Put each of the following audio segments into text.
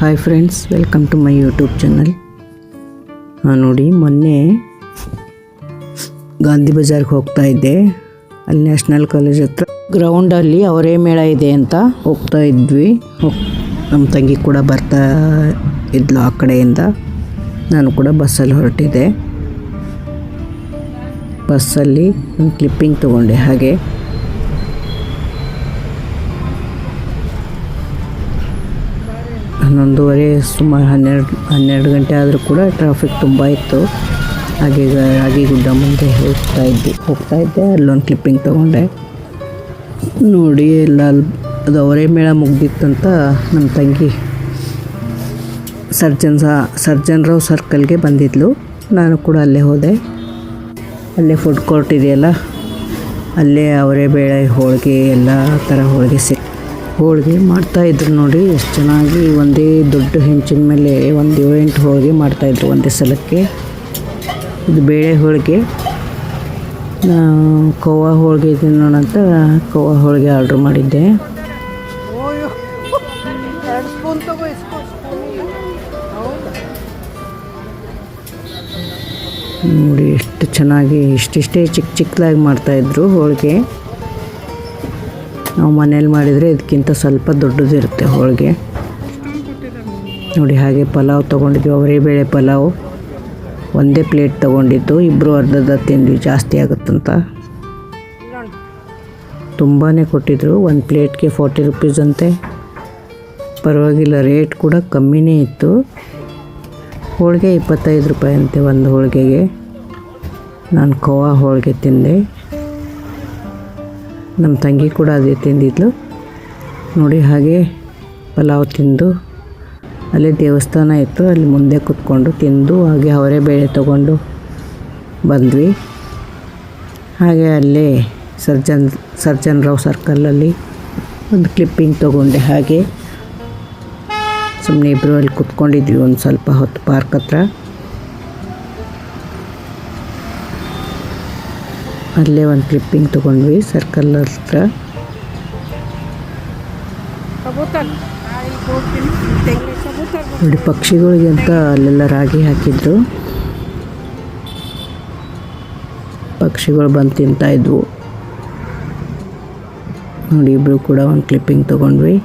Hi friends, welcome to my YouTube channel. ನೋಡಿ, ಮೊನ್ನೆ ಗಾಂಧಿ ಬಜಾರ್ಗೆ ಹೋಗ್ತಾ ಇದ್ದೆ. ಅಲ್ಲಿ ನ್ಯಾಷನಲ್ ಕಾಲೇಜ್ ಹತ್ರ ಗ್ರೌಂಡಲ್ಲಿ ಅವರೇ ಮೇಳ ಇದೆ ಅಂತ ಹೋಗ್ತಾ ಇದ್ವಿ. ನಮ್ಮ ತಂಗಿ ಕೂಡ ಬರ್ತಾ ಇದ್ಲು ಆ ಕಡೆಯಿಂದ. ನಾನು ಕೂಡ ಬಸ್ಸಲ್ಲಿ ಹೊರಟಿದ್ದೆ. ಬಸ್ಸಲ್ಲಿ ಒಂದು ಕ್ಲಿಪ್ಪಿಂಗ್ ತೊಗೊಂಡೆ. ಹಾಗೆ 11:30 ಸುಮಾರು 12 ಗಂಟೆ ಆದರೂ ಕೂಡ ಟ್ರಾಫಿಕ್ ತುಂಬ ಇತ್ತು. ಹಾಗೆ ರಾಗಿಗುಡ್ಡ ಮುಂದೆ ಹೋಗ್ತಾ ಇದ್ದೆ. ಅಲ್ಲೊಂದು ಕ್ಲಿಪ್ಪಿಂಗ್ ತೊಗೊಂಡೆ. ನೋಡಿ, ಎಲ್ಲ ಅದು ಅವರೇ ಮೇಳ ಮುಗ್ದಿತ್ತಂತ ನಮ್ಮ ತಂಗಿ ಸರ್ಜನ್ ರಾವ್ ಸರ್ಕಲ್ಗೆ ಬಂದಿದ್ಲು. ನಾನು ಕೂಡ ಅಲ್ಲೇ ಹೋದೆ. ಅಲ್ಲೇ ಫುಡ್ ಕೋರ್ಟ್ ಇದೆಯಲ್ಲ, ಅಲ್ಲೇ ಅವರೇ ಬೇಳೆ ಹೋಳಿಗೆ ಎಲ್ಲ ಥರ ಹೋಳಿಗೆ ಮಾಡ್ತಾಯಿದ್ರು. ನೋಡಿ ಎಷ್ಟು ಚೆನ್ನಾಗಿ ಒಂದೇ ದೊಡ್ಡ ಹೆಂಚಿನ ಮೇಲೆ ಒಂದು 7-8 ಹೋಳಿಗೆ ಮಾಡ್ತಾಯಿದ್ರು ಒಂದೇ ಸಲಕ್ಕೆ. ಇದು ಬೇಳೆ ಹೋಳಿಗೆ. ಕೋವಾ ಹೋಳಿಗೆ ತಿನ್ನೋಣ ಅಂತ ಕೋವಾ ಹೋಳಿಗೆ ಆರ್ಡ್ರ್ ಮಾಡಿದ್ದೆ. ನೋಡಿ ಎಷ್ಟು ಚೆನ್ನಾಗಿ ಇಷ್ಟಿಷ್ಟೇ ಚಿಕ್ಕದಾಗಿ ಮಾಡ್ತಾಯಿದ್ರು ಹೋಳಿಗೆ. ನಾವು ಮನೇಲಿ ಮಾಡಿದರೆ ಇದಕ್ಕಿಂತ ಸ್ವಲ್ಪ ದೊಡ್ಡದಿರುತ್ತೆ ಹೋಳಿಗೆ. ನೋಡಿ, ಹಾಗೆ ಪಲಾವ್ ತೊಗೊಂಡಿದ್ವಿ. ಅವರೇ ಬೇಳೆ ಪಲಾವ್ ಒಂದೇ ಪ್ಲೇಟ್ ತೊಗೊಂಡಿದ್ದು. ಇಬ್ಬರು ಅರ್ಧದ ತಿಂದ್ವಿ, ಜಾಸ್ತಿ ಆಗುತ್ತಂತ. ತುಂಬಾ ಕೊಟ್ಟಿದ್ರು. ಒಂದು ಪ್ಲೇಟ್ಗೆ 40 ರೂಪೀಸ್ ಅಂತೆ. ಪರವಾಗಿಲ್ಲ, ರೇಟ್ ಕೂಡ ಕಮ್ಮಿನೇ ಇತ್ತು. ಹೋಳಿಗೆ 25 ರೂಪಾಯಿ ಅಂತೆ ಒಂದು ಹೋಳಿಗೆಗೆ. ನಾನು ಕೋವಾ ಹೋಳಿಗೆ ತಿಂದೆ. ನಮ್ಮ ತಂಗಿ ಕೂಡ ಅದೇ ತಿಂದಿದ್ಲು. ನೋಡಿ, ಹಾಗೆ ಪಲಾವ್ ತಿಂದು ಅಲ್ಲೇ ದೇವಸ್ಥಾನ ಇತ್ತು, ಅಲ್ಲಿ ಮುಂದೆ ಕೂತ್ಕೊಂಡು ತಿಂದು ಹಾಗೆ ಅವರೇ ಬೇಳೆ ತೊಗೊಂಡು ಬಂದ್ವಿ. ಹಾಗೆ ಅಲ್ಲೇ ಸರ್ಜನ್ ರಾವ್ ಸರ್ಕಲಲ್ಲಿ ಒಂದು ಕ್ಲಿಪ್ಪಿಂಗ್ ತೊಗೊಂಡೆ. ಹಾಗೆ ಸುಮ್ಮನೆ ಇಬ್ಬರು ಅಲ್ಲಿ ಕೂತ್ಕೊಂಡಿದ್ವಿ ಒಂದು ಸ್ವಲ್ಪ ಹೊತ್ತು ಪಾರ್ಕ್ ಹತ್ರ. ಅಲ್ಲೇ ಒಂದು ಕ್ಲಿಪ್ಪಿಂಗ್ ತೊಗೊಂಡ್ವಿ ಸರ್ಕಲ್ ಹತ್ರ. ನೋಡಿ, ಪಕ್ಷಿಗಳಿಗೆ ಅಂತ ಅಲ್ಲೆಲ್ಲ ರಾಗಿ ಹಾಕಿದ್ರು. ಪಕ್ಷಿಗಳು ಬಂದು ತಿಂತಾಯಿದ್ವು. ನೋಡಿ, ಇಬ್ಬರು ಕೂಡ ಒಂದು ಕ್ಲಿಪ್ಪಿಂಗ್ ತೊಗೊಂಡ್ವಿ.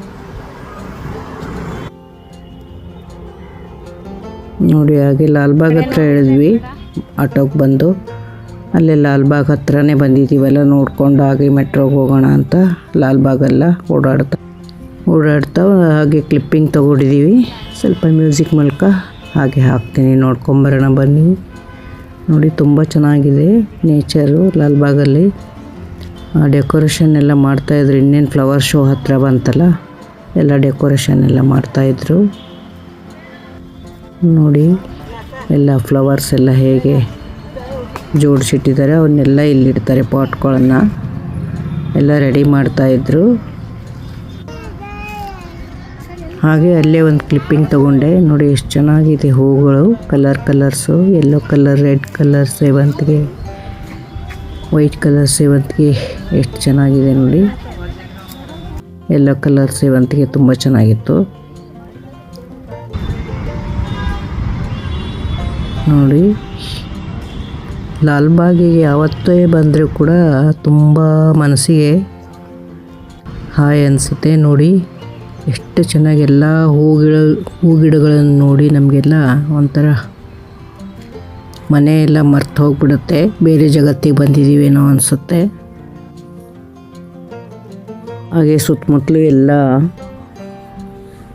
ನೋಡಿ, ಹಾಗೆ ಲಾಲ್ಬಾಗ್ ಹತ್ರ ಇಳಿದ್ವಿ ಆಟೋಗೆ ಬಂದು. ಅಲ್ಲೇ ಲಾಲ್ಬಾಗ್ ಹತ್ರನೇ ಬಂದಿದ್ದೀವಲ್ಲ ನೋಡ್ಕೊಂಡು ಹಾಗೆ ಮೆಟ್ರೋಗೆ ಹೋಗೋಣ ಅಂತ ಲಾಲ್ಬಾಗೆಲ್ಲ ಓಡಾಡ್ತಾ ಹಾಗೆ ಕ್ಲಿಪ್ಪಿಂಗ್ ತೊಗೊಂಡಿದ್ದೀವಿ. ಸ್ವಲ್ಪ ಮ್ಯೂಸಿಕ್ ಮೂಲಕ ಹಾಗೆ ಹಾಕ್ತೀನಿ, ನೋಡ್ಕೊಂಬರೋಣ ಬನ್ನಿ. ನೋಡಿ, ತುಂಬ ಚೆನ್ನಾಗಿದೆ ನೇಚರು ಲಾಲ್ಬಾಗಲ್ಲಿ. ಡೆಕೋರೇಷನ್ ಎಲ್ಲ ಮಾಡ್ತಾಯಿದ್ರು. ಇನ್ನೇನು ಫ್ಲವರ್ ಶೋ ಹತ್ರ ಬಂತಲ್ಲ, ಎಲ್ಲ ಡೆಕೋರೇಷನ್ ಎಲ್ಲ ಮಾಡ್ತಾಯಿದ್ರು. ನೋಡಿ, ಎಲ್ಲ ಫ್ಲವರ್ಸ್ ಎಲ್ಲ ಹೇಗೆ ಜೋಡಿಸಿಟ್ಟಿದ್ದಾರೆ. ಅವನ್ನೆಲ್ಲ ಇಲ್ಲಿಡ್ತಾರೆ, ಪಾಟ್ಗಳನ್ನು ಎಲ್ಲ ರೆಡಿ ಮಾಡ್ತಾಯಿದ್ರು. ಹಾಗೆ ಅಲ್ಲೇ ಒಂದು ಕ್ಲಿಪ್ಪಿಂಗ್ ತೊಗೊಂಡೆ. ನೋಡಿ, ಎಷ್ಟು ಚೆನ್ನಾಗಿದೆ ಹೂಗಳು, colours. Yellow colour, red colour ಸೇವಂತಿಗೆ, ವೈಟ್ ಕಲರ್ ಸೇವಂತಿಗೆ ಎಷ್ಟು ಚೆನ್ನಾಗಿದೆ ನೋಡಿ. ಯೆಲ್ಲೋ ಕಲರ್ ಸೇವಂತಿಗೆ ತುಂಬ ಚೆನ್ನಾಗಿತ್ತು. ನೋಡಿ, ಲಾಲ್ಬಾಗಿಗೆ ಯಾವತ್ತೇ ಬಂದರೂ ಕೂಡ ತುಂಬ ಮನಸ್ಸಿಗೆ ಹಾಯ್ ಅನಿಸುತ್ತೆ. ನೋಡಿ, ಎಷ್ಟು ಚೆನ್ನಾಗಿ ಎಲ್ಲ ಹೂಗಿಡಗಳನ್ನು ನೋಡಿ ನಮಗೆಲ್ಲ ಒಂಥರ ಮನೆಯೆಲ್ಲ ಮರ್ತು ಹೋಗ್ಬಿಡುತ್ತೆ. ಬೇರೆ ಜಗತ್ತಿಗೆ ಬಂದಿದ್ದೀವೇನೋ ಅನಿಸುತ್ತೆ. ಹಾಗೆ ಸುತ್ತಮುತ್ತಲು ಎಲ್ಲ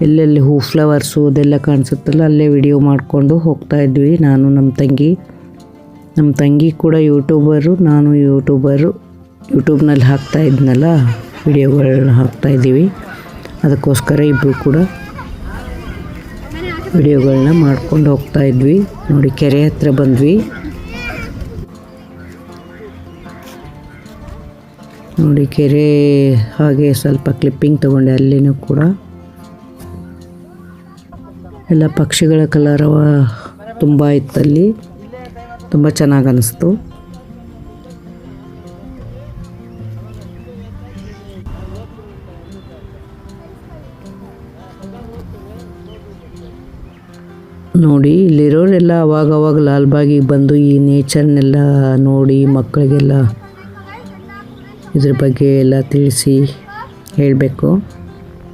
ಎಲ್ಲೆಲ್ಲಿ ಫ್ಲವರ್ಸು ಅದೆಲ್ಲ ಕಾಣಿಸುತ್ತಲ್ಲ, ಅಲ್ಲೇ ವಿಡಿಯೋ ಮಾಡಿಕೊಂಡು ಹೋಗ್ತಾಯಿದ್ವಿ ನಾನು ನಮ್ಮ ತಂಗಿ ಕೂಡ ಯೂಟ್ಯೂಬರು, ನಾನು ಯೂಟ್ಯೂಬ್ನಲ್ಲಿ ಹಾಕ್ತಾಯಿದ್ನಲ್ಲ, ವಿಡಿಯೋಗಳನ್ನ ಹಾಕ್ತಾಯಿದ್ದೀವಿ. ಅದಕ್ಕೋಸ್ಕರ ಇಬ್ಬರು ಕೂಡ ವಿಡಿಯೋಗಳನ್ನ ಮಾಡ್ಕೊಂಡು ಹೋಗ್ತಾಯಿದ್ವಿ. ನೋಡಿ, ಕೆರೆ ಹತ್ರ ಬಂದ್ವಿ. ನೋಡಿ, ಕೆರೆ ಹಾಗೆ ಸ್ವಲ್ಪ ಕ್ಲಿಪ್ಪಿಂಗ್ ತೊಗೊಂಡೆ. ಅಲ್ಲಿನೂ ಕೂಡ ಎಲ್ಲ ಪಕ್ಷಿಗಳ ಕಲರವ ತುಂಬ ಇತ್ತಲ್ಲಿ. ತುಂಬ ಚೆನ್ನಾಗಿ ಅನ್ನಿಸ್ತು. ನೋಡಿ ಇಲ್ಲಿರೋರೆಲ್ಲ ಅವಾಗವಾಗ ಲಾಲ್ಬಾಗಿಗೆ ಬಂದು ಈ ನೇಚರ್ನೆಲ್ಲ ನೋಡಿ ಮಕ್ಕಳಿಗೆಲ್ಲ ಇದ್ರ ಬಗ್ಗೆ ಎಲ್ಲ ತಿಳಿಸಿ ಹೇಳಬೇಕು.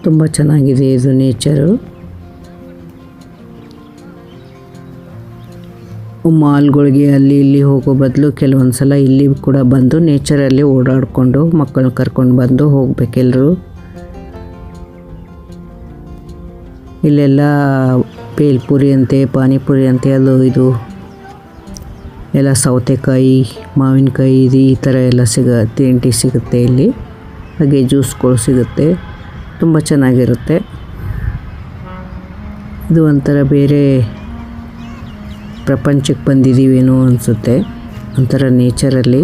ತುಂಬ ಚೆನ್ನಾಗಿದೆ ಇದು ನೇಚರು. ಮಾಲ್ಗಳಿಗೆ ಅಲ್ಲಿ ಇಲ್ಲಿ ಹೋಗೋ ಬದಲು ಕೆಲವೊಂದು ಸಲ ಇಲ್ಲಿ ಕೂಡ ಬಂದು ನೇಚರಲ್ಲಿ ಓಡಾಡಿಕೊಂಡು ಮಕ್ಕಳನ್ನ ಕರ್ಕೊಂಡು ಬಂದು ಹೋಗ್ಬೇಕೆಲ್ಲರೂ. ಇಲ್ಲೆಲ್ಲ ಪೇಲ್ಪುರಿ ಅಂತೆ, ಪಾನಿಪುರಿ ಅಂತೆ, ಅದು ಇದು ಎಲ್ಲ ಸೌತೆಕಾಯಿ, ಮಾವಿನಕಾಯಿ ಈ ಥರ ಎಲ್ಲ ತಿಂಡಿ ಸಿಗುತ್ತೆ ಇಲ್ಲಿ. ಹಾಗೆ ಜ್ಯೂಸ್ಗಳು ಸಿಗುತ್ತೆ, ತುಂಬ ಚೆನ್ನಾಗಿರುತ್ತೆ. ಇದು ಒಂಥರ ಬೇರೆ ಪ್ರಪಂಚಕ್ಕೆ ಬಂದಿದ್ದೀವೇನೋ ಅನಿಸುತ್ತೆ, ಒಂಥರ ನೇಚರಲ್ಲಿ.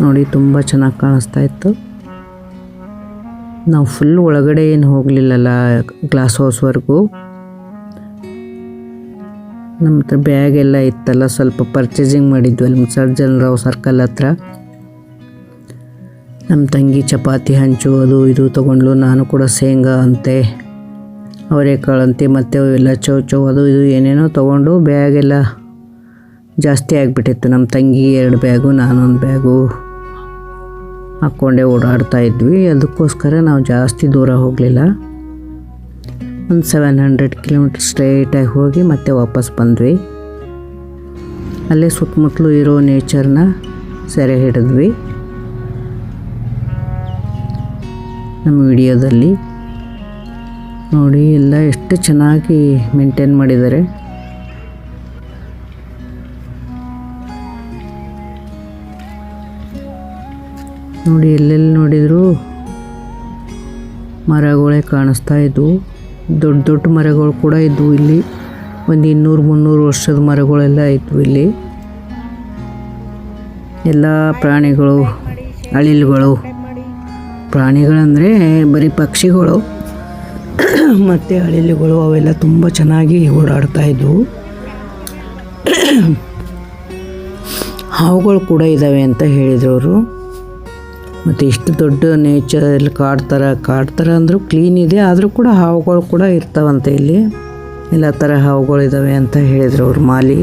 ನೋಡಿ ತುಂಬ ಚೆನ್ನಾಗಿ ಕಾಣಿಸ್ತಾ ಇತ್ತು. ನಾವು ಫುಲ್ ಒಳಗಡೆ ಏನು ಹೋಗಲಿಲ್ಲಲ್ಲ ಗ್ಲಾಸ್ ಹೌಸ್ವರೆಗೂ. ನಮ್ಮ ಹತ್ರ ಬ್ಯಾಗ್ ಎಲ್ಲ ಇತ್ತಲ್ಲ, ಸ್ವಲ್ಪ ಪರ್ಚೇಸಿಂಗ್ ಮಾಡಿದ್ವಿ ಅಲ್ಲಿ ಸರ್ಜನ್ ರಾವ್ ಸರ್ಕಲ್ ಹತ್ರ. ನಮ್ಮ ತಂಗಿ ಚಪಾತಿ ಹಂಚು ಅದು ಇದು ತೊಗೊಂಡ್ಲು. ನಾನು ಕೂಡ ಶೇಂಗಾ ಅಂತೆ, ಅವರೆಕಾಳಂತೆ, ಮತ್ತು ಅವೆಲ್ಲ ಚೌ ಅದು ಇದು ಏನೇನೋ ತೊಗೊಂಡು ಬ್ಯಾಗೆಲ್ಲ ಜಾಸ್ತಿ ಆಗಿಬಿಟ್ಟಿತ್ತು. ನಮ್ಮ ತಂಗಿ 2 ಬ್ಯಾಗು, ನಾನೊಂದು ಬ್ಯಾಗು ಹಾಕ್ಕೊಂಡೇ ಓಡಾಡ್ತಾ ಇದ್ವಿ. ಅದಕ್ಕೋಸ್ಕರ ನಾವು ಜಾಸ್ತಿ ದೂರ ಹೋಗಲಿಲ್ಲ. ಒಂದು 700 ಕಿಲೋಮೀಟ್ರ್ ಸ್ಟ್ರೈಟಾಗಿ ಹೋಗಿ ಮತ್ತೆ ವಾಪಸ್ ಬಂದ್ವಿ. ಅಲ್ಲೇ ಸುತ್ತಮುತ್ತಲೂ ಇರೋ ನೇಚರ್ನ ಸೆರೆ ಹಿಡಿದ್ವಿ ನಮ್ಮ ವಿಡಿಯೋದಲ್ಲಿ. ನೋಡಿ ಎಲ್ಲ ಎಷ್ಟು ಚೆನ್ನಾಗಿ ಮೇಂಟೈನ್ ಮಾಡಿದ್ದಾರೆ. ನೋಡಿ ಎಲ್ಲೆಲ್ಲಿ ನೋಡಿದರೂ ಮರಗಳೇ ಕಾಣಿಸ್ತಾ ಇದ್ವು. ದೊಡ್ಡ ದೊಡ್ಡ ಮರಗಳು ಕೂಡ ಇದ್ವು ಇಲ್ಲಿ. ಒಂದು 200-300 ವರ್ಷದ ಮರಗಳೆಲ್ಲ ಇದ್ವು ಇಲ್ಲಿ. ಎಲ್ಲ ಪ್ರಾಣಿಗಳು, ಅಳಿಲುಗಳು, ಪ್ರಾಣಿಗಳಂದರೆ ಬರೀ ಪಕ್ಷಿಗಳು ಮತ್ತು ಅಳಿಲುಗಳು ಅವೆಲ್ಲ ತುಂಬ ಚೆನ್ನಾಗಿ ಓಡಾಡ್ತಾ ಇದ್ವು. ಹಾವುಗಳು ಕೂಡ ಇದ್ದಾವೆ ಅಂತ ಹೇಳಿದ್ರು ಅವರು. ಮತ್ತು ಇಷ್ಟು ದೊಡ್ಡ ನೇಚರಲ್ಲಿ ಕಾಡ್ತಾರ ಅಂದರೂ ಕ್ಲೀನ್ ಇದೆ, ಆದರೂ ಕೂಡ ಹಾವುಗಳು ಕೂಡ ಇರ್ತಾವಂತೆ ಇಲ್ಲಿ. ಎಲ್ಲ ಥರ ಹಾವುಗಳು ಇದ್ದಾವೆ ಅಂತ ಹೇಳಿದ್ರು ಅವ್ರು ಮಾಲಿ.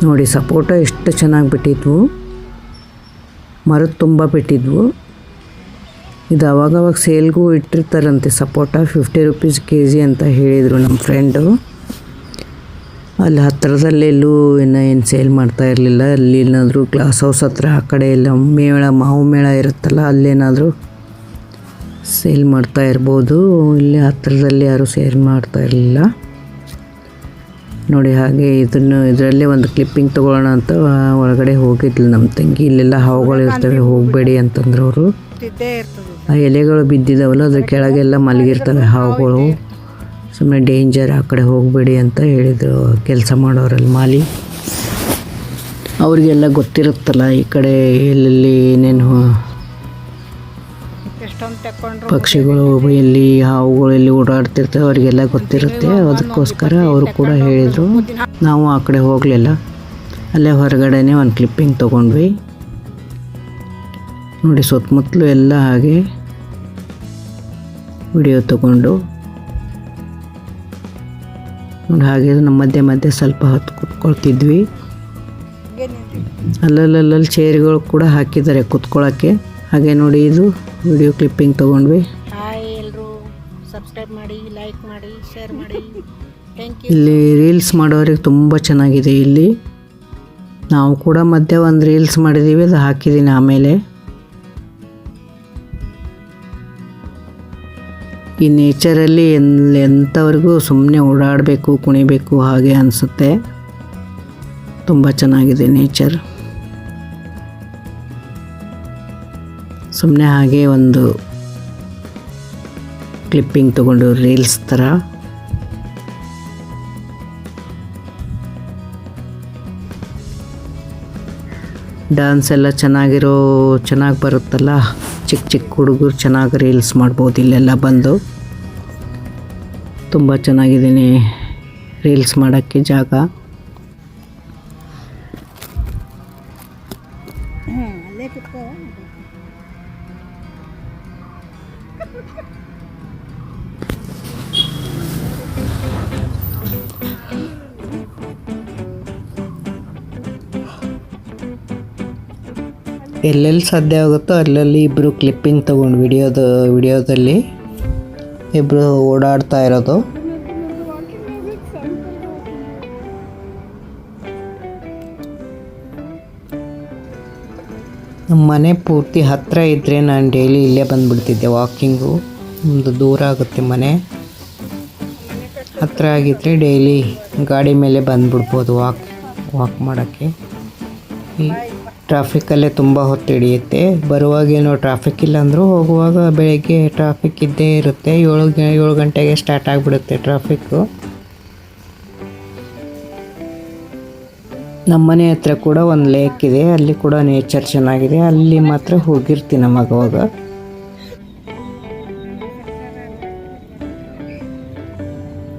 ನೋಡಿ ಸಪೋಟ ಎಷ್ಟು ಚೆನ್ನಾಗಿ ಬಿಟ್ಟಿದ್ವು, ಮರದ ತುಂಬ ಬಿಟ್ಟಿದ್ವು. ಇದು ಅವಾಗವಾಗ ಸೇಲ್ಗೂ ಇಟ್ಟಿರ್ತಾರಂತೆ ಸಪೋಟ. 50 ರೂಪೀಸ್ kg ಅಂತ ಹೇಳಿದರು ನಮ್ಮ ಫ್ರೆಂಡು. ಅಲ್ಲಿ ಹತ್ತಿರದಲ್ಲೆಲ್ಲೂ ಏನು ಸೇಲ್ ಮಾಡ್ತಾ ಇರಲಿಲ್ಲ. ಅಲ್ಲಿ ಏನಾದರೂ ಗ್ಲಾಸ್ ಹೌಸ್ ಹತ್ರ ಆ ಕಡೆ ಎಲ್ಲ ಮಾವು ಮೇಳ ಇರುತ್ತಲ್ಲ, ಅಲ್ಲೇನಾದರೂ ಸೇಲ್ ಮಾಡ್ತಾ ಇರ್ಬೋದು. ಇಲ್ಲಿ ಹತ್ತಿರದಲ್ಲಿ ಯಾರೂ ಸೇಲ್ ಮಾಡ್ತಾ ಇರಲಿಲ್ಲ. ನೋಡಿ ಹಾಗೆ ಇದರಲ್ಲೇ ಒಂದು ಕ್ಲಿಪ್ಪಿಂಗ್ ತೊಗೊಳ್ಳೋಣ ಅಂತ ಒಳಗಡೆ ಹೋಗಿದ್ಲು ನಮ್ಮ ತಂಗಿ. ಇಲ್ಲೆಲ್ಲ ಹಾವುಗಳು ಇರ್ತವೆ, ಹೋಗಬೇಡಿ ಅಂತಂದ್ರು ಅವರು. ಆ ಎಲೆಗಳು ಬಿದ್ದಿದ್ದಾವಲ್ಲ ಅದ್ರ ಕೆಳಗೆಲ್ಲ ಮಲಗಿರ್ತವೆ ಹಾವುಗಳು, ಸುಮ್ಮನೆ ಡೇಂಜರ್, ಆ ಕಡೆ ಹೋಗಬೇಡಿ ಅಂತ ಹೇಳಿದರು ಕೆಲಸ ಮಾಡೋರಲ್ಲಿ ಮಾಲಿ. ಅವ್ರಿಗೆಲ್ಲ ಗೊತ್ತಿರುತ್ತಲ್ಲ ಈ ಕಡೆ ಎಲ್ಲೆಲ್ಲಿ ಏನೇನು ಪಕ್ಷಿಗಳು ಎಲ್ಲಿ ಹಾವುಗಳು ಎಲ್ಲಿ ಓಡಾಡ್ತಿರ್ತವೆ ಅವರಿಗೆಲ್ಲ ಗೊತ್ತಿರುತ್ತೆ. ಅದಕ್ಕೋಸ್ಕರ ಅವರು ಕೂಡ ಹೇಳಿದರು. ನಾವು ಆ ಕಡೆ ಹೋಗಲಿಲ್ಲ, ಅಲ್ಲೇ ಹೊರಗಡೆನೇ ಒಂದು ಕ್ಲಿಪ್ಪಿಂಗ್ ತೊಗೊಂಡ್ವಿ. ನೋಡಿ ಸುತ್ತಮುತ್ತಲು ಎಲ್ಲ ಹಾಗೆ ವಿಡಿಯೋ ತಗೊಂಡು ನೋಡಿ ಹಾಗೆ ನಮ್ಮ ಮಧ್ಯೆ ಸ್ವಲ್ಪ ಹೊತ್ತು ಕೂತ್ಕೊಳ್ತಿದ್ವಿ. ಅಲ್ಲಲ್ಲಿ ಚೇರ್ಗಳು ಕೂಡ ಹಾಕಿದ್ದಾರೆ ಕೂತ್ಕೊಳ್ಳೋಕ್ಕೆ. ಹಾಗೆ ನೋಡಿ ಇದು ವಿಡಿಯೋ ಕ್ಲಿಪ್ಪಿಂಗ್ ತೊಗೊಂಡ್ವಿ. ಎಲ್ಲರೂ ಸಬ್ಸ್ಕ್ರೈಬ್ ಮಾಡಿ, ಲೈಕ್ ಮಾಡಿ, ಶೇರ್ ಮಾಡಿ. Thank you. ಇಲ್ಲಿ ರೀಲ್ಸ್ ಮಾಡೋರಿಗೆ ತುಂಬ ಚೆನ್ನಾಗಿದೆ ಇಲ್ಲಿ. ನಾವು ಕೂಡ ಮಧ್ಯೆ ಒಂದು ರೀಲ್ಸ್ ಮಾಡಿದ್ದೀವಿ, ಅದು ಹಾಕಿದ್ದೀನಿ ಆಮೇಲೆ. ಈ ನೇಚರಲ್ಲಿ ಎಂಥವ್ರಿಗೂ ಸುಮ್ಮನೆ ಓಡಾಡಬೇಕು, ಕುಣಿಬೇಕು ಹಾಗೆ ಅನಿಸುತ್ತೆ. ತುಂಬ ಚೆನ್ನಾಗಿದೆ ನೇಚರ್. ಸುಮ್ಮನೆ ಹಾಗೆ ಒಂದು ಕ್ಲಿಪ್ಪಿಂಗ್ ತೊಗೊಂಡು ರೀಲ್ಸ್ ಥರ. ಡ್ಯಾನ್ಸ್ ಎಲ್ಲ ಚೆನ್ನಾಗಿ ಬರುತ್ತಲ್ಲ, ಚಿಕ್ಕ ಹುಡುಗರು ಚೆನ್ನಾಗಿ ರೀಲ್ಸ್ ಮಾಡ್ಬೋದು ಇಲ್ಲೆಲ್ಲ ಬಂದು. ತುಂಬ ಚೆನ್ನಾಗಿದ್ದೀನಿ ರೀಲ್ಸ್ ಮಾಡೋಕ್ಕೆ ಜಾಗ. ಎಲ್ಲೆಲ್ಲಿ ಸಾಧ್ಯ ಆಗುತ್ತೋ ಅಲ್ಲಲ್ಲಿ ಇಬ್ಬರು ಕ್ಲಿಪ್ಪಿಂಗ್ ತೊಗೊಂಡು ವಿಡಿಯೋದಲ್ಲಿ ಇಬ್ಬರು ಓಡಾಡ್ತಾ ಇರೋದು. ನಮ್ಮ ಮನೆ ಪೂರ್ತಿ ಹತ್ತಿರ ಇದ್ದರೆ ನಾನು ಡೈಲಿ ಇಲ್ಲೇ ಬಂದುಬಿಡ್ತಿದ್ದೆ ವಾಕಿಂಗು. ಒಂದು ದೂರ ಆಗುತ್ತೆ ಮನೆ, ಹತ್ತಿರ ಆಗಿದ್ದರೆ ಡೈಲಿ ಗಾಡಿ ಮೇಲೆ ಬಂದುಬಿಡ್ಬೋದು ವಾಕ್ ಮಾಡೋಕ್ಕೆ. ಈ ಟ್ರಾಫಿಕಲ್ಲೇ ತುಂಬ ಹೊತ್ತು ಹಿಡಿಯುತ್ತೆ. ಬರುವಾಗೇನೋ ಟ್ರಾಫಿಕ್ ಇಲ್ಲ ಅಂದರೂ ಹೋಗುವಾಗ ಬೆಳಗ್ಗೆ ಟ್ರಾಫಿಕ್ ಇದ್ದೇ ಇರುತ್ತೆ. 7 ಗಂಟೆಗೆ ಸ್ಟಾರ್ಟ್ ಆಗಿಬಿಡುತ್ತೆ ಟ್ರಾಫಿಕ್ಕು. ನಮ್ಮ ಮನೆ ಹತ್ರ ಕೂಡ ಒಂದು ಲೇಕ್ ಇದೆ, ಅಲ್ಲಿ ಕೂಡ ನೇಚರ್ ಚೆನ್ನಾಗಿದೆ. ಅಲ್ಲಿ ಮಾತ್ರ ಹೋಗಿರ್ತೀನಿ ನಮಗವಾಗ.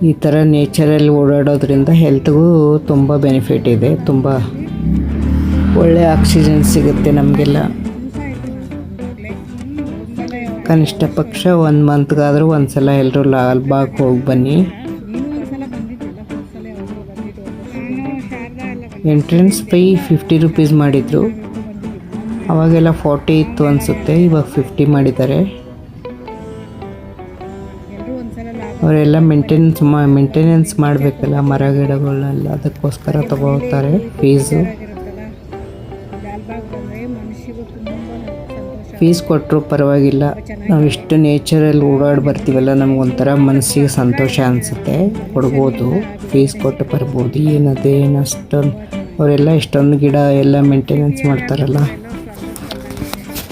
ಈ ಥರ ನೇಚರಲ್ಲಿ ಓಡಾಡೋದ್ರಿಂದ ಹೆಲ್ತ್ಗೂ ತುಂಬ ಬೆನಿಫಿಟ್ ಇದೆ. ತುಂಬ ಒಳ್ಳೆ ಆಕ್ಸಿಜನ್ ಸಿಗುತ್ತೆ ನಮಗೆಲ್ಲ. ಕನಿಷ್ಠ ಪಕ್ಷ 1 ಮಂತ್ಗಾದರೂ ಒಂದು ಸಲ ಎಲ್ಲರೂ ಲಾಲ್ಬಾಗ್ ಹೋಗಿ ಬನ್ನಿ. ಎಂಟ್ರೆನ್ಸ್ ಫೀ 50 ರೂಪೀಸ್ ಮಾಡಿದರು. ಅವಾಗೆಲ್ಲ 40 ಇತ್ತು ಅನಿಸುತ್ತೆ, ಇವಾಗ 50 ಮಾಡಿದ್ದಾರೆ. ಅವರೆಲ್ಲ ಮೇಂಟೆನೆನ್ಸ್ ಮಾಡಬೇಕಲ್ಲ ಮರ ಗಿಡಗಳನ್ನೆಲ್ಲ, ಅದಕ್ಕೋಸ್ಕರ ತಗೋತಾರೆ ಫೀಸು. ಫೀಸ್ ಕೊಟ್ಟರು ಪರವಾಗಿಲ್ಲ, ನಾವು ಇಷ್ಟು ನೇಚರಲ್ಲಿ ಓಡಾಡಿ ಬರ್ತೀವಲ್ಲ, ನಮಗೊಂಥರ ಮನಸ್ಸಿಗೆ ಸಂತೋಷ ಅನಿಸುತ್ತೆ. ಕೊಡ್ಬೋದು, ಫೀಸ್ ಕೊಟ್ಟು ಬರ್ಬೋದು. ಏನು ಅಷ್ಟೊಂದು ಅವರೆಲ್ಲ ಇಷ್ಟೊಂದು ಗಿಡ ಎಲ್ಲ ಮೇಂಟೆನೆನ್ಸ್ ಮಾಡ್ತಾರಲ್ಲ,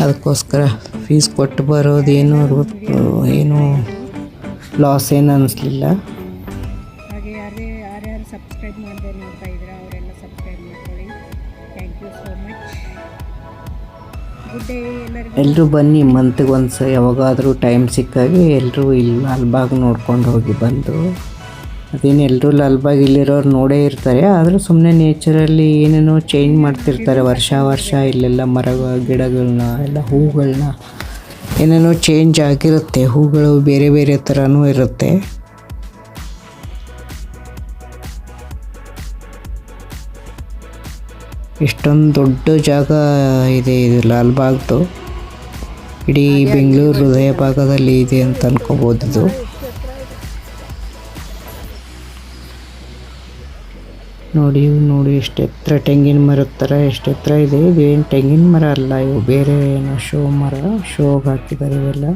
ಅದಕ್ಕೋಸ್ಕರ ಫೀಸ್ ಕೊಟ್ಟು ಬರೋದೇನು ಏನು ಲಾಸ್ ಏನು ಅನ್ನಿಸ್ಲಿಲ್ಲ. ಹಾಗೆ ಯಾರ್ಯಾರು ಸಬ್ಸ್ಕ್ರೈಬ್ ಮಾಡದೆ ನೋಡ್ತಾ ಇದ್ದೀರಾ ಅವರೆಲ್ಲ ಸಬ್ಸ್ಕ್ರೈಬ್ ಮಾಡ್ಕೊಳ್ಳಿ. Thank you so much. Good day ಎಲ್ಲರಿಗೂ. ಎಲ್ಲರೂ ಬನ್ನಿ, ಮಂತ್ಗೆ ಒಂದ್ಸ ಯಾವಾಗಾದರೂ ಟೈಮ್ ಸಿಕ್ಕಾಗೆ ಎಲ್ಲರೂ ಇಲ್ಲಿ ಲಾಲ್ಬಾಗ್ ನೋಡ್ಕೊಂಡು ಹೋಗಿ ಬಂದು. ಅದೇನು ಎಲ್ಲರೂ ಲಾಲ್ಬಾಗ್ ಇಲ್ಲಿರೋರು ನೋಡೇ ಇರ್ತಾರೆ, ಆದರೂ ಸುಮ್ಮನೆ ನೇಚರಲ್ಲಿ ಏನೇನೋ ಚೇಂಜ್ ಮಾಡ್ತಿರ್ತಾರೆ ವರ್ಷ ಇಲ್ಲೆಲ್ಲ ಗಿಡಗಳನ್ನ ಎಲ್ಲ ಹೂಗಳನ್ನ ಏನೇನೋ ಚೇಂಜ್ ಆಗಿರುತ್ತೆ. ಹೂಗಳು ಬೇರೆ ಥರನೂ ಇರುತ್ತೆ. ಇಷ್ಟೊಂದು ದೊಡ್ಡ ಜಾಗ ಇದೆ ಇದು ಲಾಲ್ಬಾಗ್ದು. ಇಡೀ ಬೆಂಗಳೂರು ಹೃದಯ ಭಾಗದಲ್ಲಿ ಇದೆ ಅಂತ ಅನ್ಕೋಬೋದು. ಇದು ನೋಡಿ ಎಷ್ಟು ಎತ್ತರ, ತೆಂಗಿನ ಮರದ ಥರ ಎಷ್ಟು ಎತ್ತರ ಇದೆ. ಇದೇನು ತೆಂಗಿನ ಮರ ಅಲ್ಲ, ಇವು ಬೇರೆ ಏನೋ ಶೋಗೆ ಹಾಕಿದ್ದಾರೆ ಇವೆಲ್ಲ.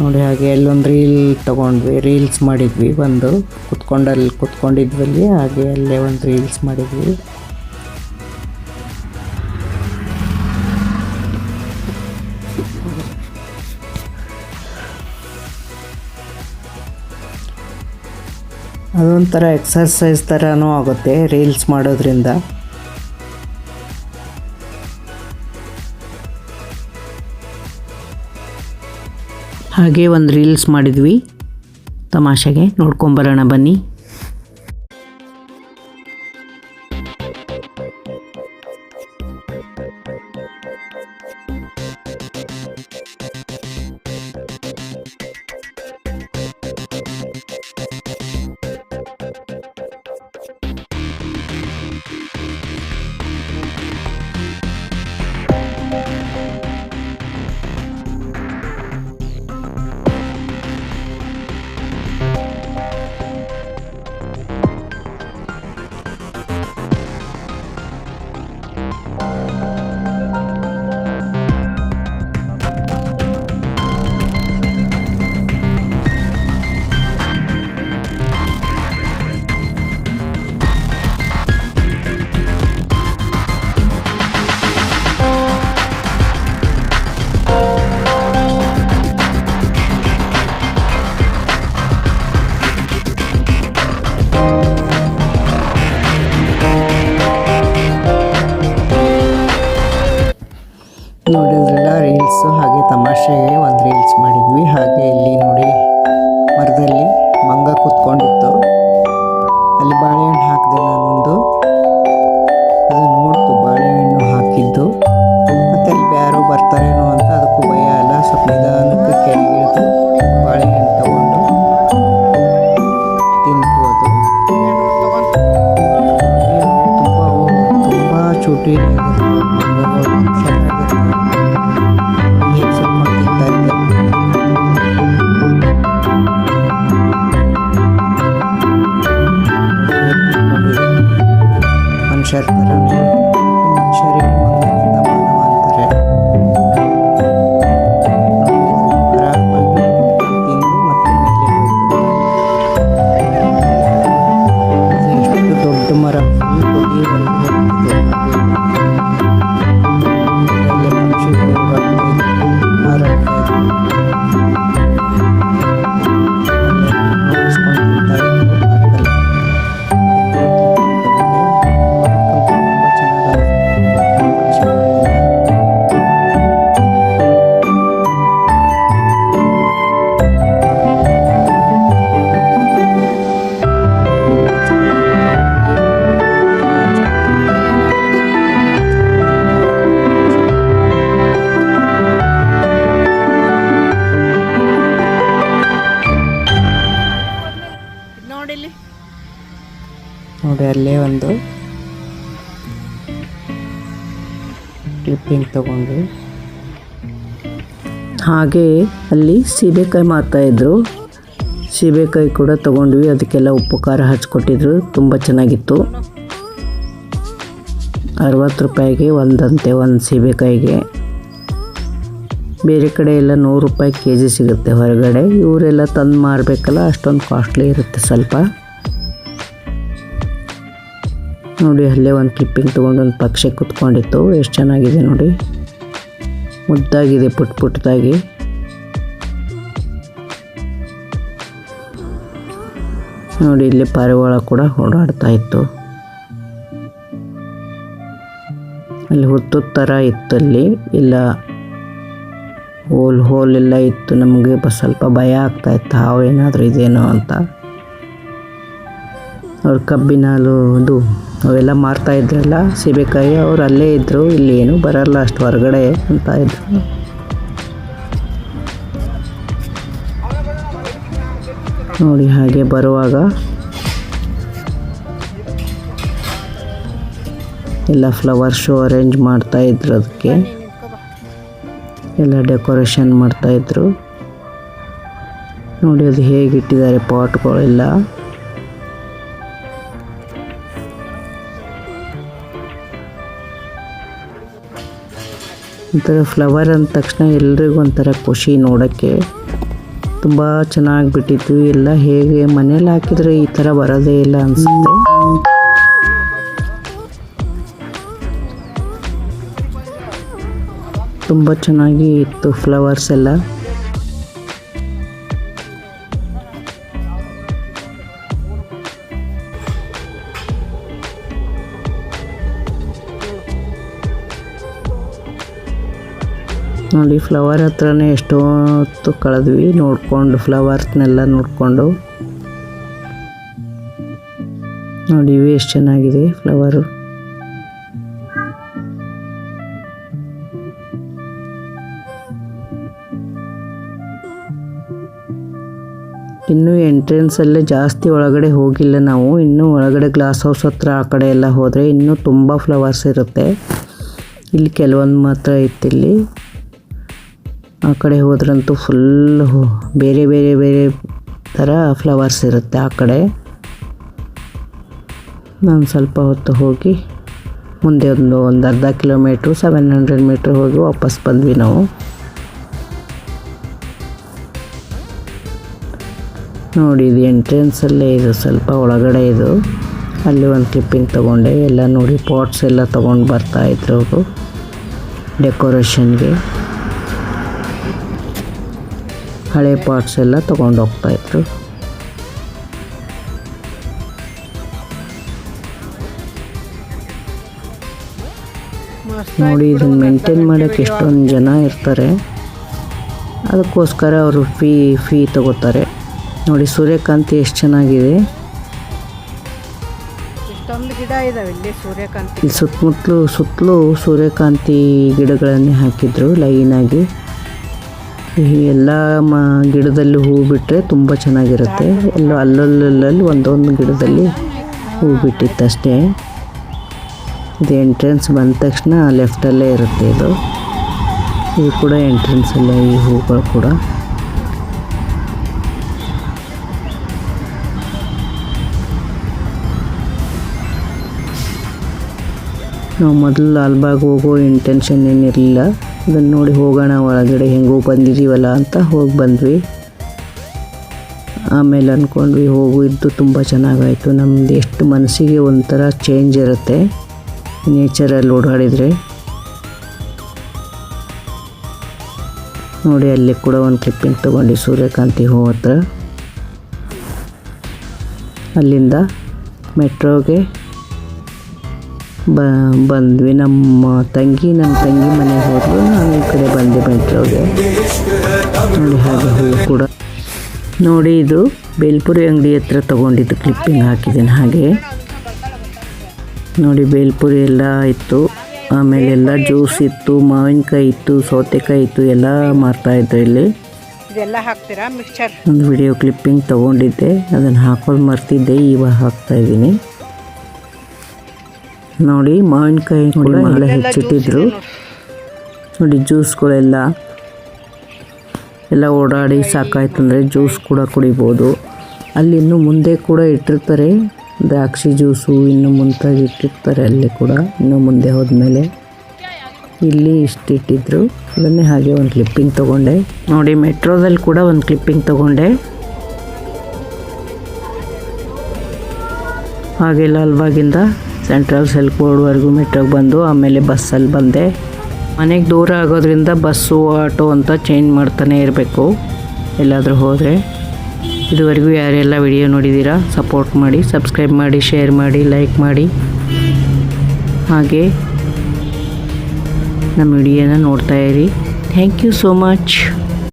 ನೋಡಿ, ಹಾಗೆ ಅಲ್ಲೊಂದು ರೀಲ್ಸ್ ಮಾಡಿದ್ವಿ. ಬಂದು ಕುತ್ಕೊಂಡಿದ್ವಲ್ಲಿ, ಹಾಗೆ ಅಲ್ಲೇ ಒಂದು ರೀಲ್ಸ್ ಮಾಡಿದ್ವಿ. ಅದೊಂಥರ ಎಕ್ಸರ್ಸೈಸ್ ಥರನೂ ಆಗುತ್ತೆ ರೀಲ್ಸ್ ಮಾಡೋದ್ರಿಂದ. ಹಾಗೆ ಒಂದು ರೀಲ್ಸ್ ಮಾಡಿದ್ವಿ ತಮಾಷೆಗೆ, ನೋಡ್ಕೊಂಬರೋಣ ಬನ್ನಿ. ಚೂಟಿ ಮನುಷ್ಯರ ಥರನೇ ಮನುಷ್ಯರಿಗೆ ಮಂಗನಿಂದ ಮಾನವ ಅಂತಾರೆ. ಆರಾಮಾಗಿ ತಿಂದು ಮತ್ತೆ ಮೇಲೆ ಹೋಗ್ತದೆ. ಎಷ್ಟು ದೊಡ್ಡ ಮರ ನೋಡಿ ಅಲ್ಲೇ ಒಂದು ಕ್ಲಿಪ್ಪಿಂಗ್ ತಗೊಂಡು ಹಾಗೆ ಅಲ್ಲಿ ಸೀಬೆಕಾಯಿ ಮಾರ್ತಾಯಿದ್ರು. ಸೀಬೆಕಾಯಿ ಕೂಡ ತೊಗೊಂಡ್ವಿ. ಅದಕ್ಕೆಲ್ಲ ಉಪ್ಪು ಖಾರ ಹಚ್ಕೊಟ್ಟಿದ್ರು. ತುಂಬ ಚೆನ್ನಾಗಿತ್ತು. 60 ರೂಪಾಯಿಗೆ ಒಂದಂತೆ ಒಂದು ಸೀಬೆಕಾಯಿಗೆ. ಬೇರೆ ಕಡೆ ಎಲ್ಲ 100 ರೂಪಾಯಿ ಕೆ ಜಿ ಸಿಗುತ್ತೆ ಹೊರಗಡೆ. ಇವರೆಲ್ಲ ತಂದು ಮಾರಬೇಕಲ್ಲ, ಅಷ್ಟೊಂದು ಕಾಸ್ಟ್ಲಿ ಇರುತ್ತೆ ಸ್ವಲ್ಪ. ನೋಡಿ ಅಲ್ಲೇ ಒಂದು ಕ್ಲಿಪ್ಪಿಂಗ್ ತೊಗೊಂಡು ಒಂದು ಪಕ್ಷಿ ಕುತ್ಕೊಂಡಿತ್ತು. ಎಷ್ಟು ಚೆನ್ನಾಗಿದೆ ನೋಡಿ, ಮುದ್ದಾಗಿದೆ ಪುಟ್ ಪುಟ್ಟದಾಗಿ. ನೋಡಿ ಇಲ್ಲಿ ಪಾರಿವಾಳ ಕೂಡ ಓಡಾಡ್ತಾ ಇತ್ತು. ಅಲ್ಲಿ ಹುತ್ತು ಥರ ಇತ್ತು, ಅಲ್ಲಿ ಇಲ್ಲ ಹೋಲ್ ಎಲ್ಲ ಇತ್ತು. ನಮಗೆ ಸ್ವಲ್ಪ ಭಯ ಆಗ್ತಾಯಿತ್ತು, ಹಾವು ಏನಾದರೂ ಇದೇನೋ ಅಂತ. ಅವ್ರು ಕಬ್ಬಿನ ಹಾಲು ಅದು ಅವೆಲ್ಲ ಮಾರ್ತಾಯಿದ್ರಲ್ಲ ಸೀಬೆಕಾಯಿ, ಅವ್ರು ಅಲ್ಲೇ ಇದ್ದರು. ಇಲ್ಲಿ ಏನೂ ಬರಲ್ಲ ಅಷ್ಟು ಹೊರಗಡೆ ಅಂತ ಇದ್ರು. ನೋಡಿ ಹಾಗೆ ಬರುವಾಗ ಎಲ್ಲ ಫ್ಲವರ್ ಶೋ ಅರೇಂಜ್ ಮಾಡ್ತಾಯಿದ್ರು. ಅದಕ್ಕೆ ಎಲ್ಲ ಡೆಕೋರೇಷನ್ ಮಾಡ್ತಾಯಿದ್ರು. ನೋಡಿ ಅದು ಹೇಗಿಟ್ಟಿದ್ದಾರೆ ಪಾಟ್ಗಳೆಲ್ಲ. ಒಂಥರ ಫ್ಲವರ್ ಅಂದ ತಕ್ಷಣ ಎಲ್ರಿಗೂ ಒಂಥರ ಖುಷಿ ನೋಡೋಕ್ಕೆ. ತುಂಬ ಚೆನ್ನಾಗಿ ಬಿಟ್ಟಿತ್ತು ಎಲ್ಲ. ಹೇಗೆ ಮನೇಲಿ ಹಾಕಿದರೆ ಈ ಥರ ಬರೋದೇ ಇಲ್ಲ ಅನಿಸುತ್ತೆ. ತುಂಬ ಚೆನ್ನಾಗಿ ಇತ್ತು ಫ್ಲವರ್ಸ್ ಎಲ್ಲ. ನೋಡಿ ಫ್ಲವರ್ ಹತ್ರನೇ ಎಷ್ಟೊತ್ತು ಕಳೆದ್ವಿ ನೋಡಿಕೊಂಡು, ಫ್ಲವರ್ಸ್ನೆಲ್ಲ ನೋಡಿಕೊಂಡು. ನೋಡಿ ಇವು ಎಷ್ಟು ಚೆನ್ನಾಗಿದೆ ಫ್ಲವರು. ಇನ್ನೂ ಎಂಟ್ರೆನ್ಸಲ್ಲೇ ಜಾಸ್ತಿ ಒಳಗಡೆ ಹೋಗಿಲ್ಲ ನಾವು. ಇನ್ನೂ ಒಳಗಡೆ ಗ್ಲಾಸ್ ಹೌಸ್ ಹತ್ರ ಆ ಕಡೆ ಎಲ್ಲ ಹೋದರೆ ಇನ್ನೂ ತುಂಬ ಫ್ಲವರ್ಸ್ ಇರುತ್ತೆ. ಇಲ್ಲಿ ಕೆಲವೊಂದು ಮಾತ್ರ ಇತ್ತಿಲ್ಲಿ. ಆ ಕಡೆ ಹೋದ್ರಂತೂ ಫುಲ್ ಬೇರೆ ಬೇರೆ ಬೇರೆ ಥರ ಫ್ಲವರ್ಸ್ ಇರುತ್ತೆ ಆ ಕಡೆ. ನಾನು ಸ್ವಲ್ಪ ಹೊತ್ತು ಹೋಗಿ ಮುಂದೆ ಒಂದು ಅರ್ಧ ಕಿಲೋಮೀಟ್ರು 700 ಮೀಟ್ರ್ ಹೋಗಿ ವಾಪಸ್ ಬಂದ್ವಿ ನಾವು. ನೋಡಿ ಇದು ಎಂಟ್ರೆನ್ಸಲ್ಲೇ ಇದು, ಸ್ವಲ್ಪ ಒಳಗಡೆ ಇದು. ಅಲ್ಲಿ ಒಂದು ಕ್ಲಿಪ್ಪಿಂಗ್ ತೊಗೊಂಡೆ. ಎಲ್ಲ ನೋಡಿ ಪಾಟ್ಸ್ ಎಲ್ಲ ತೊಗೊಂಡು ಬರ್ತಾಯಿದ್ರು ಅವರು ಡೆಕೋರೇಷನ್ಗೆ. ಹಳೆ ಪಾಟ್ಸ್ ಎಲ್ಲ ತೊಗೊಂಡು ಹೋಗ್ತಾಯಿದ್ರು. ನೋಡಿ ಇದನ್ನು ಮೇಂಟೈನ್ ಮಾಡೋಕ್ಕೆ ಎಷ್ಟೊಂದು ಜನ ಇರ್ತಾರೆ. ಅದಕ್ಕೋಸ್ಕರ ಅವರು ಫೀ ತಗೋತಾರೆ. ನೋಡಿ ಸೂರ್ಯಕಾಂತಿ ಎಷ್ಟು ಚೆನ್ನಾಗಿದೆ. ಇಷ್ಟೊಂದು ಗಿಡ ಇದಾವೆ ಇಲ್ಲಿ ಸೂರ್ಯಕಾಂತಿ. ಇಲ್ಲಿ ಸುತ್ತಲೂ ಸೂರ್ಯಕಾಂತಿ ಗಿಡಗಳನ್ನೇ ಹಾಕಿದ್ರು ಲೈನಾಗಿ. ಎಲ್ಲ ಗಿಡದಲ್ಲಿ ಹೂ ಬಿಟ್ಟರೆ ತುಂಬ ಚೆನ್ನಾಗಿರುತ್ತೆ. ಎಲ್ಲೋ ಅಲ್ಲಲ್ಲಿ ಒಂದೊಂದು ಗಿಡದಲ್ಲಿ ಹೂ ಬಿಟ್ಟಿತ್ತಷ್ಟೇ. ಇದು ಎಂಟ್ರೆನ್ಸ್ ಬಂದ ತಕ್ಷಣ ಲೆಫ್ಟಲ್ಲೇ ಇರುತ್ತೆ ಇದು ಕೂಡ ಎಂಟ್ರೆನ್ಸಲ್ಲೇ ಈ ಹೂಗಳು ಕೂಡ. ನಾವು ಮೊದಲು ಲಾಲ್ಬಾಗ್ ಹೋಗೋ ಇಂಟೆನ್ಷನ್ ಏನಿರಲಿಲ್ಲ, ಅದನ್ನು ನೋಡಿ ಹೋಗೋಣ ಒಳಗಡೆ ಹೆಂಗೋ ಬಂದಿದ್ದೀವಲ್ಲ ಅಂತ ಹೋಗಿ ಬಂದ್ವಿ. ಆಮೇಲೆ ಅಂದ್ಕೊಂಡ್ವಿ ಹೋಗಿದ್ದು ತುಂಬ ಚೆನ್ನಾಗಾಯಿತು. ನಮ್ಮದು ಎಷ್ಟು ಮನಸ್ಸಿಗೆ ಒಂಥರ ಚೇಂಜ್ ಇರುತ್ತೆ ನೇಚರಲ್ಲಿ ಓಡಾಡಿದರೆ. ನೋಡಿ ಅಲ್ಲಿ ಕೂಡ ಒಂದು ಕ್ಲಿಪ್ಪಿಂಗ್ ತೊಗೊಂಡು ಸೂರ್ಯಕಾಂತಿ ಹೂ ಹತ್ರ. ಅಲ್ಲಿಂದ ಮೆಟ್ರೋಗೆ ಬಂದ್ವಿ. ನಮ್ಮ ತಂಗಿ ಮನೆಗೆ ಹೋದ್ರು, ನಾವು ಈ ಕಡೆ ಬಂದೆ ಮೆಟ್ರೋಗೆ. ನೋಡಿ ಹಾಗೆ ಹೂ ಕೂಡ ನೋಡಿ, ಇದು ಬೇಲ್ಪುರಿ ಅಂಗಡಿ ಹತ್ರ ತೊಗೊಂಡಿದ್ದು ಕ್ಲಿಪ್ಪಿಂಗ್ ಹಾಕಿದ್ದೀನಿ. ಹಾಗೆ ನೋಡಿ ಬೇಲ್ಪುರಿ ಎಲ್ಲ ಇತ್ತು, ಆಮೇಲೆ ಎಲ್ಲ ಜ್ಯೂಸ್ ಇತ್ತು, ಮಾವಿನಕಾಯಿ ಇತ್ತು, ಸೌತೆಕಾಯಿ ಇತ್ತು, ಎಲ್ಲ ಮಾರ್ತಾಯಿದ್ರು ಇಲ್ಲಿ. ಇದೆಲ್ಲ ಹಾಕ್ತೀರಾ ಮಿಕ್ಸ್ಚರ್? ಒಂದು ವಿಡಿಯೋ ಕ್ಲಿಪ್ಪಿಂಗ್ ತೊಗೊಂಡಿದ್ದೆ, ಅದನ್ನು ಹಾಕೋದು ಮರ್ತಿದ್ದೆ, ಇವಾಗ ಹಾಕ್ತಾಯಿದ್ದೀನಿ. ನೋಡಿ ಮಾವಿನಕಾಯಿ ಕೂಡ ಎಲ್ಲ ಹೆಚ್ಚಿಟ್ಟಿದ್ರು. ನೋಡಿ ಜ್ಯೂಸ್ಗಳೆಲ್ಲ ಓಡಾಡಿ ಸಾಕಾಯ್ತು ಅಂದರೆ ಜ್ಯೂಸ್ ಕೂಡ ಕುಡಿಬೋದು. ಅಲ್ಲಿ ಇನ್ನೂ ಮುಂದೆ ಕೂಡ ಇಟ್ಟಿರ್ತಾರೆ ದ್ರಾಕ್ಷಿ ಜ್ಯೂಸು, ಇನ್ನು ಮುಂತಾಗಿ ಇಟ್ಟಿರ್ತಾರೆ ಅಲ್ಲಿ ಕೂಡ. ಇನ್ನೂ ಮುಂದೆ ಹೋದ್ಮೇಲೆ ಇಲ್ಲಿ ಇಷ್ಟಿಟ್ಟಿದ್ರು, ಅದನ್ನೇ ಹಾಗೆ ಒಂದು ಕ್ಲಿಪ್ಪಿಂಗ್ ತೊಗೊಂಡೆ. ನೋಡಿ ಮೆಟ್ರೋದಲ್ಲಿ ಕೂಡ ಒಂದು ಕ್ಲಿಪ್ಪಿಂಗ್ ತೊಗೊಂಡೆ. ಹಾಗೆ ಲಾಲ್ಬಾಗಿಂದ ಸೆಂಟ್ರಲ್ ಸಿಲ್ಕ್ ಬೋರ್ಡ್ವರೆಗೂ ಮೆಟ್ರೋಗೆ ಬಂದು ಆಮೇಲೆ ಬಸ್ಸಲ್ಲಿ ಬಂದೆ. ಮನೆಗೆ ದೂರ ಆಗೋದ್ರಿಂದ ಬಸ್ಸು ಆಟೋ ಅಂತ ಚೇಂಜ್ ಮಾಡ್ತಾನೆ ಇರಬೇಕು ಎಲ್ಲಾದರೂ ಹೋದರೆ. ಇದುವರೆಗೂ ಯಾರೆಲ್ಲ ವಿಡಿಯೋ ನೋಡಿದ್ದೀರಾ ಸಪೋರ್ಟ್ ಮಾಡಿ, ಸಬ್ಸ್ಕ್ರೈಬ್ ಮಾಡಿ, ಶೇರ್ ಮಾಡಿ, ಲೈಕ್ ಮಾಡಿ. ಹಾಗೆ ನಮ್ಮ ವಿಡಿಯೋನ ನೋಡ್ತಾಯಿರಿ. Thank you so much.